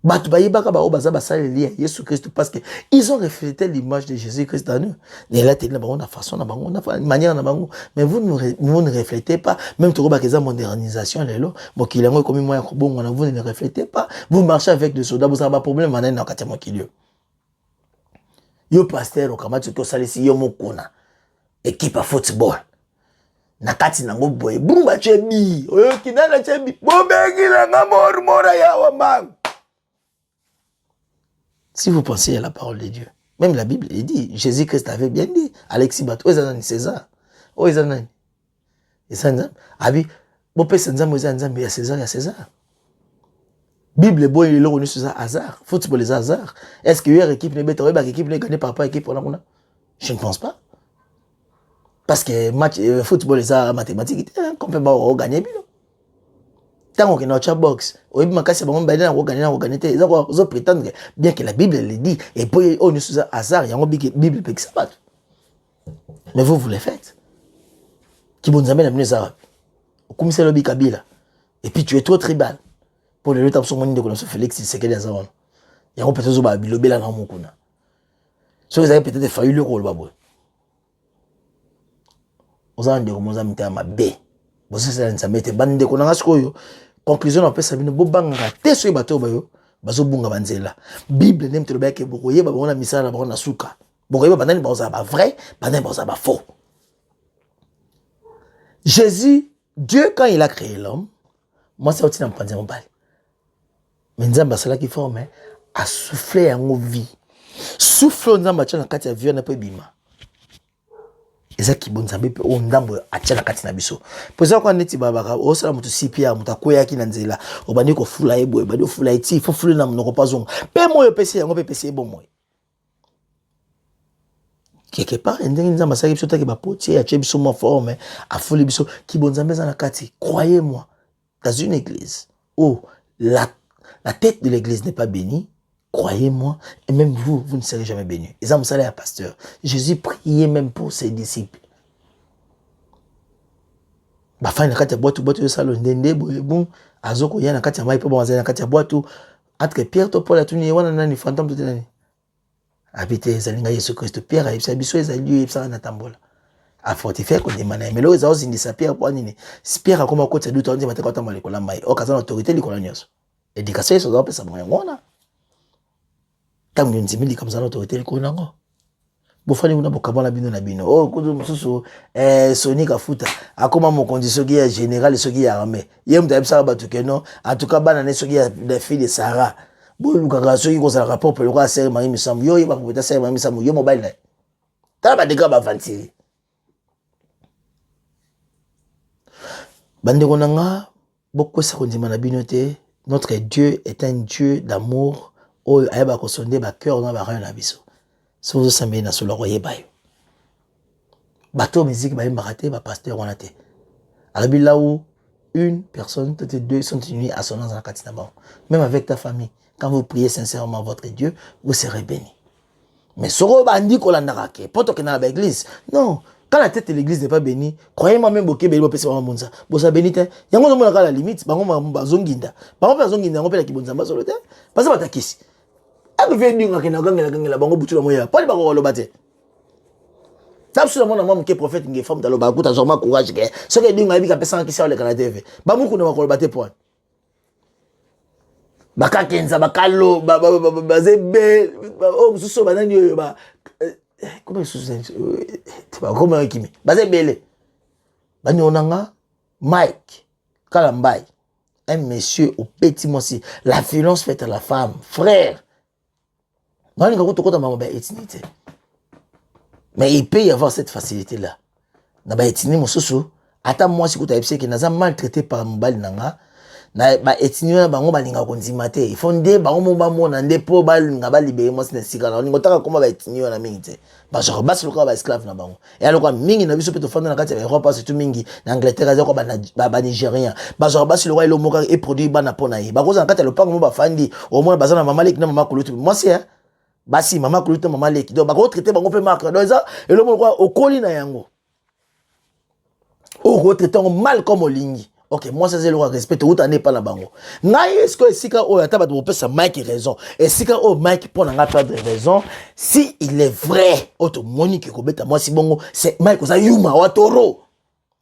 Bato bayebaka ba obaza basale lié à Jésus Christ parce que ils ont reflété l'image de Jésus Christ dans eux. Et là tellement on a façon na bango na manière na bango mais vous ne reflétez pas même to ba keza modernisation lelo mokilango comme moi ya kobongo na vous ne reflétez pas vous marchez avec des soldats vous avez pas problème manene na kati mokilio. Yo pasteur okamati ko salisi yo mokona équipe à football nakati nango boye bumba chebi oyo kinana chebi bobengi nga mora ya wamang. Si vous pensez à la parole de Dieu, même la Bible dit, Jésus-Christ avait bien dit, Alexis Bato, Oezanani César, Oezanani. Et ça, abi, bopé Sanzam, Oezanzam, il y a César, il y a César. Bible, bon, il est là, sur ça, hasard. Football, les hasards. Est-ce qu'il y a une équipe, une équipe, une gagnée par équipe, je ne pense pas. Parce que match, football, les mathématiques, qu'on peut pas gagner, tant qu'on est en box, on gagner, ils prétendre bien que la Bible le dit, et puis on est sous un hasard, il y a une Bible qui s'abat. Mais vous le faites. Qui vous amène à mener ça. Comme c'est le Kabila. Et puis tu es trop tribal. Pour le temps, son de connaissance Félix, c'est qu'il y a ça. Il y a peut-être un bilobé là dans mon kuna. So vous avez peut-être failli le rôle, babou. Vous avez dit que vous avez ma B. Vous avez dit que vous avez bande qu'on a eu. Conclusion on peut savoir bo banga te so bato bayo bazo bunga banzela. Bible nem te le que bokoye ba bona misala ba na suka. Bokoye ba nani ba za ba vrai, ba nani ba za ba faux. Jésus, Dieu quand il a créé l'homme, moi c'est aussi dans panzi mon bal. Mais nzamba sala qui forme a soufflé en vie. Souffle nzamba tcha na kati ya vie na pe bima. Eza ki bonzambe pe o ndambo atia na kati na biso. Poza kwa neti babaka o sala mutu sipia mutu akoya ki na nzela. Obandi ko fula ebo ebadi fula iti fo fula na mnoko pazonga. Pe moyo pesi yango pe pesi ebo moyo. Quelque part ndenge nzamba sala biso taki ba potier atia biso mo forme a fuli biso ki bonzambe za na kati. Croyez-moi, dans une église où la tête de l'église n'est pas bénie, croyez-moi, et même vous ne serez jamais bénis. Et ça, vous savez, pasteur, Jésus priait même pour ses disciples. Bah, fin, nakati boîte de salon, ndende, bon, azoko, ya nakati mai, pour manger nakati boîte, entre Pierre, to Paul, tu n'y wana nani, fantôme, tout nani. Habité, zalinga Yesu Christ, Pierre, a yipsa, biso, ezali, yipsa, natambola. A fortifier, qu'on demande, mais là, ils ont aussi dit Pierre, pour nini. Pierre, a comme un côté de tout, on dit, maintenant, quand on m'a l'école, mai, au cas où l'autorité, l'école, éducation, ils ont ça, moi, tant que nous sommes comme ça l'autorité le konango bofani kuna bokabana bino na bino oh kudu mususu Sonic afuta akoma mo condition qui est général soki ya armée yem ta ebisa ba tukeno en tout cas bana ne soki ya la fille de Sarah bo lukaka soki ko sala rapport pour le roi Sœur Marie Misambu yo ba ko ta Sœur Marie Misambu yo mobile na ta ba deka ba vantili bande konanga boko sa kondima na bino te. Notre Dieu est un Dieu d'amour. Oh, ayaba ko sonde ba cœur na ba rien na biso. So vous sambe na solo roye bayo. Bateau musique ba mbakate ba pasteur on a te. Alabi là où une personne, peut-être deux sont unis à son nom dans la katina ba. Même avec ta famille, quand vous priez sincèrement votre Dieu, vous serez bénis. Mais soro bandi ko la narake, poto ke na ba église. Non, quand la tête de l'église n'est pas bénie, croyez-moi même boké béni bopesa ba monza. Bosa bénité. Yango no mona la limite, bango ba zonginda. Bango ba zonginda ngo pela ki bonza ba solo te. Parce que batakisi. Ako vient dire que na gangela bango butu la moya. Pas ba lo bate. Tap sur mon maman qui prophète nge femme dalo ba kuta zoma courage ke. Ce que dinga bi ka pesa ki sa le kana TV. Ba muku na ko bate point. Baka kenza bakalo ba zebe oh mususu banani yo ba comment mususu ba comment kimi ba zebele. Bani onanga Mike Kalambai, un monsieur au petit monsieur, la violence faite à la femme, frère. Mais il peut y avoir cette facilité-là. Na ba etini mosusu, ata moi si kuta epse ki naza maltraité par mobali nanga, na ba etini na bango balinga konzima te. Il faut nde bango mo ba mona nde po ba linga ba libérer moi na sika na. Ningo taka koma ba etini na mingi te. Ba genre bas loka ba esclave na bango. Et alors quoi mingi na biso pe to fanda na kati ya Europe c'est tout mingi. Na Angleterre za ko ba Nigérien. Ba genre bas le roi le moka et produit ba na pona yi. Ba ko za kati ya lopango mo ba fandi au moins bazana mama leki na mama kulutu. Moi c'est hein. Basi mama kulutu mama leki. Donc ba ko traiter bango pe marque. Donc ça et le mo quoi au koli na yango. Au retraitant mal comme Olingi. Ok, moi c'est le respect, tout n'est pas la bango. Est-ce que si quand on a tabac sa Mike raison, et si quand on Mike pour n'a pas de raison, si il est vrai, auto Monique Kobeta, moi si bongo, c'est Mike ça yuma watoro.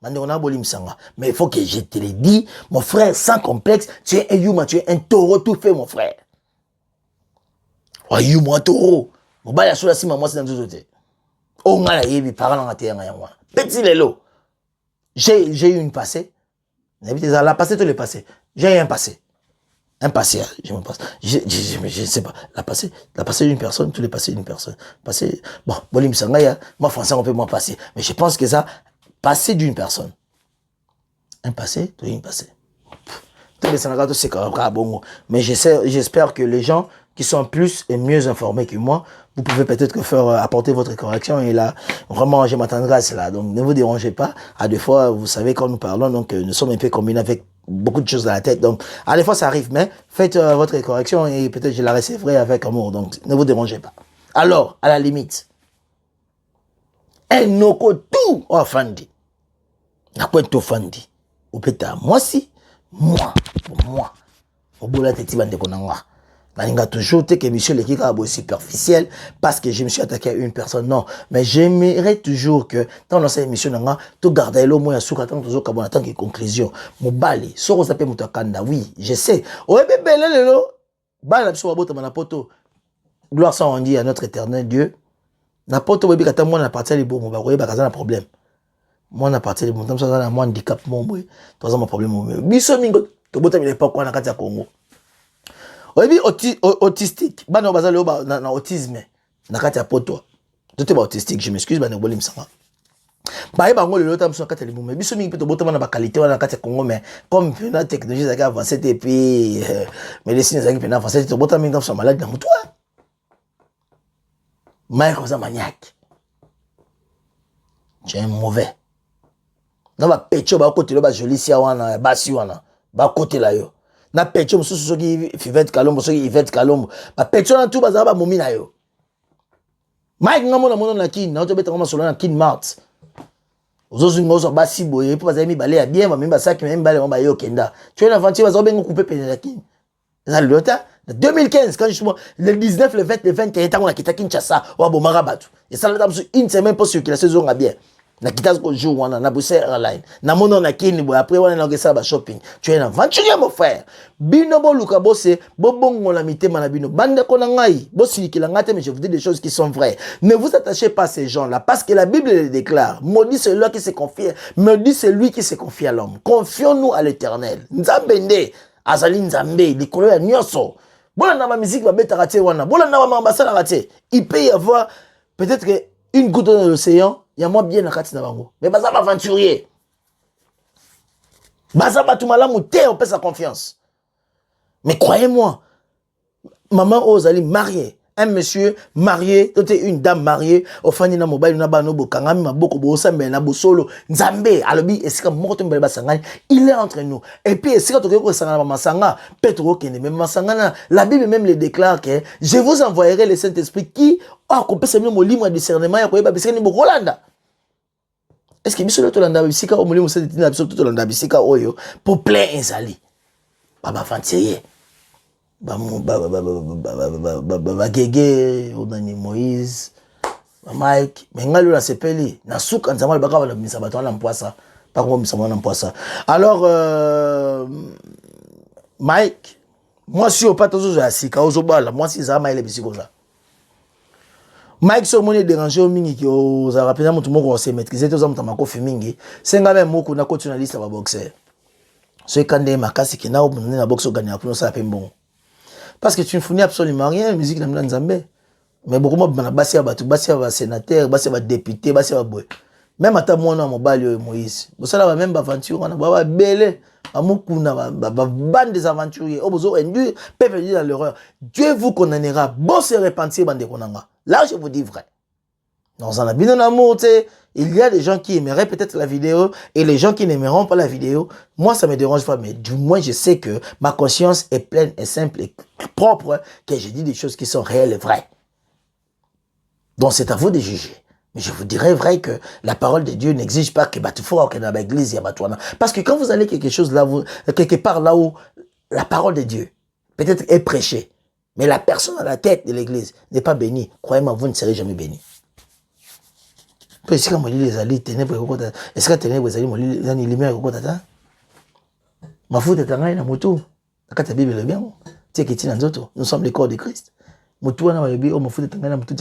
Mande on a bolim sanga. Mais il faut que je te le dis, mon frère, sans complexe, tu es un yuma, tu es un taureau tout fait, mon frère. Oh yuma taureau. Mon baya sur la cime, moi c'est dans deux autres. Oh ngala yebi, parlant à terre, petit lelo. J'ai eu une passée. La passée, tout le passé. J'ai eu un passé. Un passé, je me passe. Je ne sais pas. La passé d'une personne, tous les passés d'une personne. Passé, bon, Bolim Sangaya, moi, français, on peut moins passer. Mais je pense que ça, passé d'une personne. Un passé, tout une passé. Tous les Sénégalais, c'est bon. Mais j'espère que les gens qui sont plus et mieux informés que moi, vous pouvez peut-être faire apporter votre correction. Et là, vraiment, je m'attendrai à cela. Donc, ne vous dérangez pas. À des fois, vous savez, quand nous parlons, donc, nous sommes un peu combinés avec beaucoup de choses dans la tête. Donc, à des fois, ça arrive. Mais faites votre correction et peut-être je la recevrai avec amour. Donc, ne vous dérangez pas. Alors, à la limite, un noko tout offandi. N'a pas tout offandi. Ou peut-être moi si. Moi, au bout de la tête, je toujours que monsieur le kika est superficiel parce que je me suis attaqué à une personne. Non, mais j'aimerais toujours que dans notre émission, tu gardes le moins à souka tant toujours qu'à tant que conclusion. Mon bali, so on s'appelle Moutakanda, oui, je sais. Ouais, bébé, lelo, bala pso abota manapoto. Gloire soit rendue à notre éternel Dieu. Na poto bébé kata moi na partir les beaux, mon baroye bakaza na problème. Moi na partir les bons, tam ça na moi handicap mon boy. Toi ça mon problème mon. Biso mingo, to bota mi l'époque on a kati ya Congo. Oyebi autistique bana bazali na autisme na kati ya poto tote ba autistique je m'excuse bana bolim sanga ba yeba ngolo lota mso kati ya libume biso mingi peto botama na ba qualité wana kati ya Congo mais comme la technologie zaka avancée et puis médecine zaka pena avancée to botama mingi mso malade na mutu mais comme ça maniaque tu es mauvais na ba pecho ba côté lo ba joli sia wana basi wana ba côté la yo na pecho mususu soki Fivette Kalombo soki Yvette Kalombo ba pecho na tout bazaba momi na yo Mike ngamo na mono na kin na otobeta ngoma solo na kin mart ozozu ngozo basi boye po bazami balé ya bien ba memba saki même balé ba yo kenda tu es aventure bazo bengo couper pene na kin na lota 2015 quand justement le 19 le 20 le 21 tant on a quitté Kinshasa wa bomara batu et ça là une semaine pour circuler saison a bien na kitaz ko jour wana na Bruxelles Airline na mono na kini boy après wana na ngesa ba shopping tu es un aventurier mon frère bino bo luka bosse bo bongo la mitema na bino bande ko na ngai bo silikila ngate mais je vous dis des choses qui sont vraies ne vous attachez pas à ces gens là parce que la Bible le déclare maudit celui qui se confie maudit celui qui se confie à l'homme confions-nous à l'Éternel nzambende azali nzambe likolo ya nyonso bona na ba musique ba beta raté wana bona na ba mambasala raté il peut y avoir peut-être que une goutte dans l'océan. Il y a moins bien à Kati Nabango. Mais Baza va aventurier. Baza va tout malade, on peut sa confiance. Mais croyez-moi, maman Ozali mariée, un monsieur marié, une dame mariée, au fin de mobile, na ba no bokangami maboko bosambe na bosolo, nzambe, alobi esika moko mbele basangani, il est entre nous. Et puis esika to ko sangana masanga, Petro kende même masangana, la Bible même le déclare que je vous envoyerai le Saint-Esprit qui a compris ce même livre de discernement ya ko yeba bisika ni bokolanda. Est-ce que biso to landa bisika o molimo se tina biso to landa bisika oyo pour plein ezali. Baba aventurier. Gege onani Moïse Mike mais ngalo na sepeli na suka nzamala baka bala misa bato na mpoasa pas comme misa na mpoasa alors Mike moi si au pas toujours ya sika ozobala moi si za maile bisiko za Mike so moni déranger au mingi ki o za rapena mutu moko se maîtriser to za mutama ko mingi senga même moko na ko journaliste ba boxer so kande makasi ki na o na boxer gagner pour ça pe bon. Parce que tu ne fournis absolument rien, la musique dans Nzambé. Mais beaucoup de basi à sénateur, basi à député, basi à boy. Même à ta moi na mobile Moïse. Vous savez même aventure on a ba belé, amukuna ba bande des aventuriers. Oh bozo induire peuple dans l'erreur. Dieu vous condamnera. Bon se repentir bande konanga. Là je vous dis vrai. Dans un habit d'amour, il y a des gens qui aimeraient peut-être la vidéo et les gens qui n'aimeront pas la vidéo. Moi, ça me dérange pas, mais du moins, je sais que ma conscience est pleine et simple et propre, que je dis des choses qui sont réelles et vraies. Donc, c'est à vous de juger. Mais je vous dirais vrai que la parole de Dieu n'exige pas que tu faut dans l'église, parce que quand vous allez quelque part là où la parole de Dieu peut-être est prêchée, mais la personne à la tête de l'église n'est pas bénie, croyez-moi, vous ne serez jamais béni. Est-ce que les alliés ténèbres est-ce que ténèbres les lumière ma faute est en na moto la Bible est bien nous sommes le corps de Christ moto na ma faute est en na moto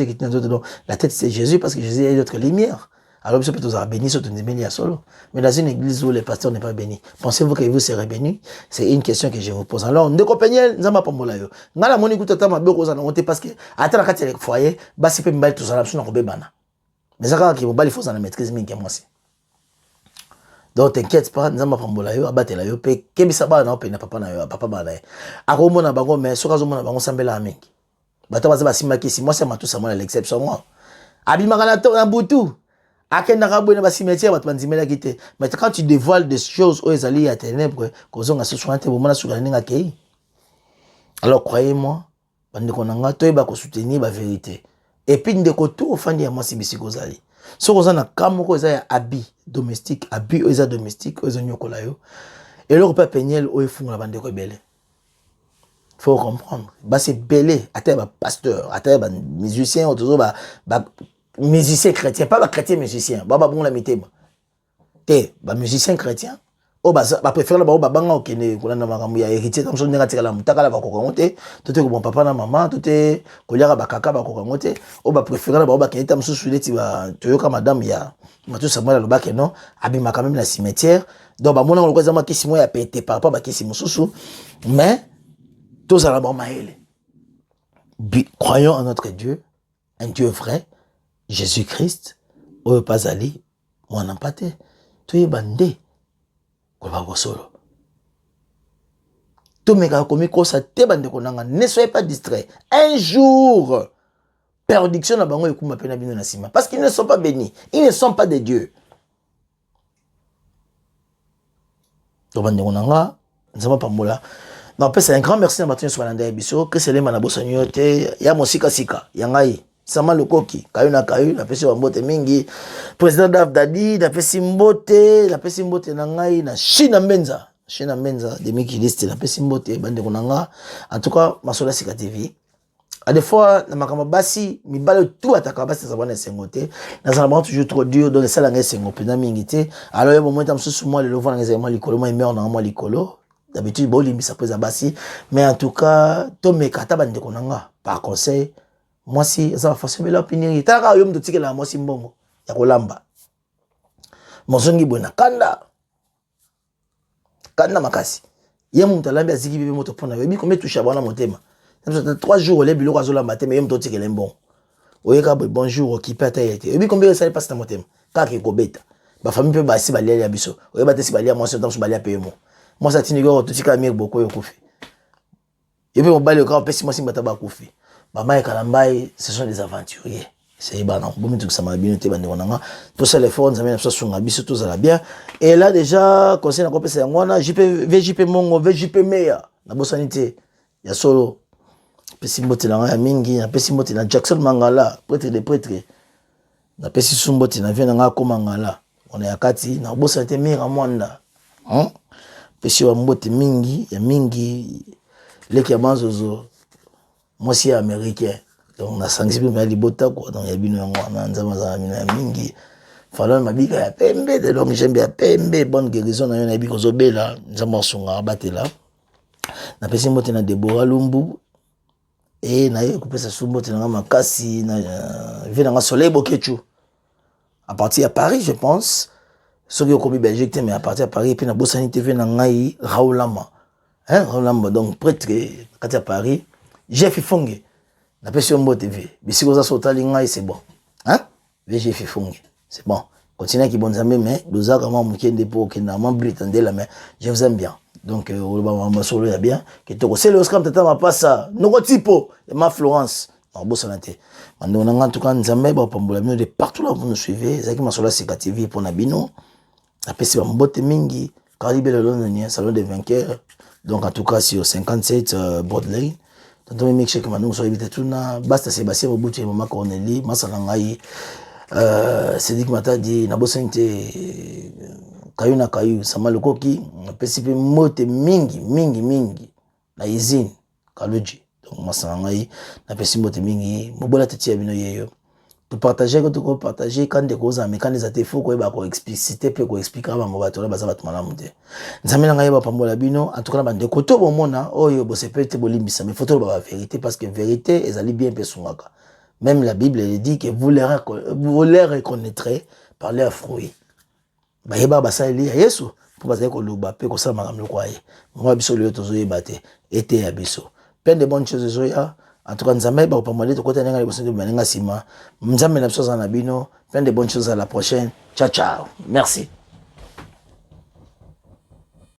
donc la tête c'est Jésus parce que Jésus est notre lumière Alors, vous peut-être béni, surtout béni à solo. Mais dans une église où les pasteurs n'est pas béni, pensez-vous que vous serez béni? C'est une question que je vous pose. Alors, ne comprenez pas, n'ama pas mola yo. Ngala moni kuta tama beko za ngote parce que attends quand il foyer, bah c'est pas mbali tout ça là, sur na bana. Mais ça quand qui mbali faut ça na maîtrise mingi moi c'est. Donc t'inquiète pas, n'ama pas mola yo, abatela yo pe kebisa ba na ope na papa na yo, papa ba na. Akomona bango mais soka zo mona bango sambela mingi. Bata baza basimaki si moi c'est ma tout ça moi l'exception moi. Abimaka na to na butu. Mais quand tu dévoiles des choses aux alliés à ténèbres, alors croyez-moi, tu vas soutenir la vérité. Et puis, tu vas tout offrir à moi si tu es allé. Si vous avez un habit domestique, habit domestique, vous avez un et le repas péniel, vous avez un il faut comprendre. C'est belé, à tes pasteur, à tes musiciens, musicien chrétien, pas ba chrétien musicien, ba bon la mité te ba musicien chrétien o ba préfère ba banga okene kolanda makambo ya héritier comme ça ndinga tikala mutakala ba kokongote tout est bon papa na maman tout est koliaka ba kaka ba kokongote o ba préfère ba kenita msusu leti ba toyoka madame ya Mathieu Samuel loba ke non abima quand même la cimetière donc ba mona ko zama kisi mo ya pété par rapport ba kisi msusu mais tous à la bon maele croyons en notre Dieu, un Dieu vrai, Jésus-Christ, oyo pazali, mwana mpate, tuye bande, kolba kosolo. Tout meka komi kosa te bande konanga, ne soyez pas distrait. Un jour, perdiction na bango ekuma pena bino na sima. Parce qu'ils ne sont pas bénis, ils ne sont pas des dieux. Donc bande konanga, nzama pambola. Non, c'est un grand merci à Mathieu Swalanda Ebiso, que c'est les manabosagnote, ya mosika sika, yangai. Sama Lokoki, kayu na pesi mbote mingi. Président Dadi, na pesi mbote na ngai na China Menza. China Menza, demi kiliste, na pesi mbote, bande konanga. En tout cas, Masola Sika TV. À des fois, na makama basi, mi bale tout ataka basi za bana sengote. Na za vraiment toujours trop dur, donc ça la ngai sengo pena mingi te. Alors, il y a un moment où je moi le lovo na ngai moi likolo, moi meurt na moi likolo. D'habitude, bon, limbi ça pose à basi. Mais en tout cas, to me kata bande konanga. Par conseil, moi si ça va forcément l'opinion taka yo mto tikela moi si mbongo ya kolamba monsongi bona kanda makasi ye mto lambi aziki bibi moto pona yo bi combien touche abona motema 3 jours les biloko azolamba te mais yo mto tikela mbongo oyeka bonjour qui pata yete yo bi combien ça passe na motema kaka ekobeta ba famille pe ba si balia ya biso oyeba te si balia moi so dans balia pe moi ça tini go to tikala mi boko yo kufi yo bi mobali ka pesi moi si mbata ba kufi Maman et Kalambai, ce sont des aventuriers. C'est bon, bon, tout ça m'a bien été bandé on tout ça les fonds, ça m'a ça sur ngabi tout ça là bien. Et là déjà, conseil na kopesa ngwana, VJP Mongo, VJP Meya, na bosanité. Ya solo. Pesi mbote na mingi, na pesi mbote na Jackson Mangala, prêtre des prêtres. Na pesi sumbote na vient na ko Mangala. On est à kati na bosanité mira mwanda. Hein? Pesi wa mbote mingi, ya mingi leki ya manzozo. Moi aussi américain donc on a sanctionné mais libota quoi donc il y a bino ngwana nzama za mina mingi falon mabika ya pembe de donc j'aime bien pembe bonne guérison na yo na biko zobela nzama sunga batela na pesi mote na Deborah Lumbu et na yo kupesa sumbote na makasi na vient na soleil bokechu à partir à Paris je pense ceux qui ont commis Belgique mais à partir à Paris puis na Bosani TV na ngai Raoulama hein Raoulama donc prêtre quand à Paris Jeff Fonge, la personne mot TV. Mais si vous avez sauté c'est bon. Hein? Jeff Fonge, c'est bon. Continuez à qui bon amis, mais nous avons vraiment un dépôt qui n'a pas blitandé la main. Je vous aime bien. Donc, on va solo bien. C'est le scrum, tata, ma pas ça. Nous typo, ma Florence. En beau santé. On a en tout cas, nous avons de partout là, vous nous suivez. C'est qui m'a sur la TV pour Nabino. La PC va m'botte mingi. Caribé le Londonien, salon des vainqueurs. Donc, en tout cas, sur 57 Broadway. Tantôt même que maintenant sur éviter tout na basta Sébastien Mobutu et Maman Cornélie Masalangai c'est dit que m'a dit na bosente kayu na kayu sama lokoki na pesipe mote mingi na izine kaloji donc Masalangai na pesipe mote mingi mobola tati ya bino yeyo pour partager quand on partager quand des causes mais quand des até faut ko ba ko expliciter pe ko expliquer ba mo bato la baza bato malamu te nzamela ngai ba pambola bino en tout cas ba de koto bo mona oyo bo sepete bo limbisa mais photo ba vérité parce que vérité ezali bien pesungaka même la Bible elle dit que vous les reconnaîtrez parler à fruit bayeba basali ya Yesu pour bazali ko luba pe ko sala makambo ko aye ngwa biso leo tozoyeba te ete ya biso plein de bonnes choses zoya en tout cas nzambe ba ko pamole to kota nenga liboso de benenga sima nzambe na biso za na bino plein de bonnes choses à la prochaine ciao ciao merci.